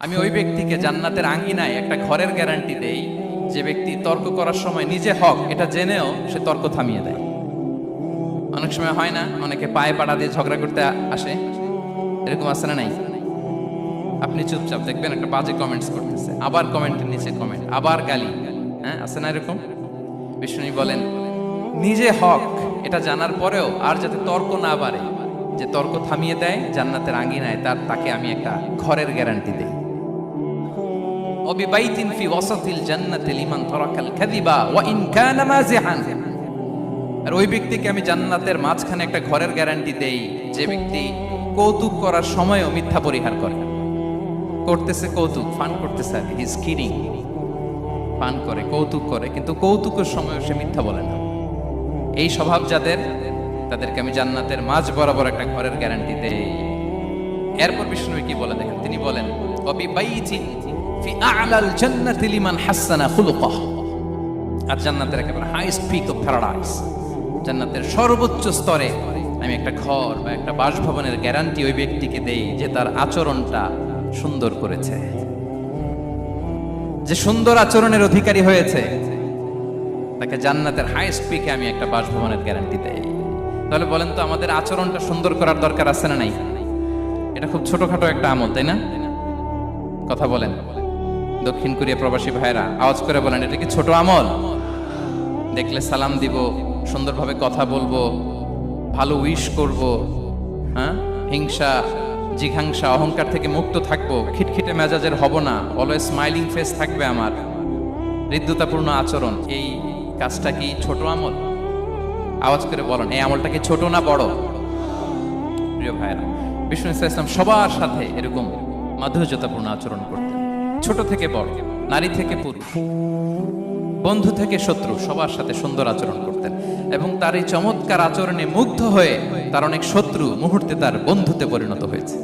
আমি ওই ব্যক্তিকে জান্নাতের আঙ্গিনায় একটা ঘরের গ্যারান্টি দেই যে ব্যক্তি তর্ক করার সময় নিজে হক এটা জেনেও সে তর্ক থামিয়ে দেয়। অনেক সময় হয় না, অনেকে পায়ে পাড়া দিয়ে ঝগড়া করতে আসে, এরকম আছে না নাই? আপনি চুপচাপ দেখবেন একটা বাজে কমেন্টস করতেছে, আবার কমেন্টের নিচে কমেন্ট, আবার গালি, হ্যাঁ আছে না এরকম? বিষ্ণু বলেন নিজে হক এটা জানার পরেও আর যাতে তর্ক না বাড়ে, যে তর্ক থামিয়ে দেয় জান্নাতের আঙ্গিনায় তাকে আমি একটা ঘরের গ্যারান্টি দেই। ওয়াবিবাইতিন ফি ওয়াসাতিল জান্নাতি লিমান তারাকাল কাযিবা ওয়া ইন কানা মাযিহান। আর ওই ব্যক্তিকে আমি জান্নাতের মাঝখানে একটা ঘরের গ্যারান্টি দেই যে ব্যক্তি কৌতুক করার সময়ও মিথ্যা পরিহার করে। করতেছে কৌতুক, ফান করতেছে, আর হি ইজ কিডিং, ফান করে, কৌতুক করে, কিন্তু কৌতুকের সময়ও সে মিথ্যা বলে না। এই স্বভাব যাদের, তাদেরকে আমি জান্নাতের মাঝ বরাবর একটা ঘরের গ্যারান্টি দেই। এরপর বিষ্ণু কি বলে দেখেন, তিনি বলেন ওয়াবিবাইতিন ফি আ'লাল জান্নাতি লিমান হাসানা খুলুকাহু। আর জান্নাতের একেবারে হাইস্ট পিক অফ প্যারাডাইস, জান্নাতের সর্বোচ্চ স্তরে আমি একটা ঘর বা একটা বাসভবনের গ্যারান্টি ওই ব্যক্তিকে দেই যে তার আচরণটা সুন্দর করেছে, যে সুন্দর আচরণের অধিকারী হয়েছে, তাকে জান্নাতের হাইস্ট পিকে আমি একটা বাসভবনের গ্যারান্টি দেই। তাহলে বলেন তো আমাদের আচরণটা সুন্দর করার দরকার আছে না নাই? এটা খুব ছোটখাটো একটা আমল, তাই না? কথা বলেন, দক্ষিণ কোরিয়া প্রবাসী ভাইরা আওয়াজ করে বলেন, এটা কি ছোট আমল? দেখলে সালাম দিব, সুন্দরভাবে কথা বলবো, ভালো উইশ করব, হ্যাঁ, হিংসা জিঘাংসা অহংকার থেকে মুক্ত থাকবো, খিটখিটে মেজাজের হব না, অলওয়েজ স্মাইলিং ফেস থাকবে আমার, হৃদ্যতাপূর্ণ আচরণ। এই কাজটা কি ছোট আমল? আওয়াজ করে বলেন, এই আমলটা কি ছোট না বড়? প্রিয় ভাইরা, বিষ্ণু ইসলাম সবার সাথে এরকম মাধুর্যতাপূর্ণ আচরণ করতেন, ছোট থেকে বড়, নারী থেকে পুরুষ, বন্ধু থেকে শত্রু, সবার সাথে সুন্দর আচরণ করতেন। এবং তার এই চমৎকার আচরণে মুগ্ধ হয়ে তার অনেক শত্রু মুহূর্তে তার বন্ধুতে পরিণত হয়েছে।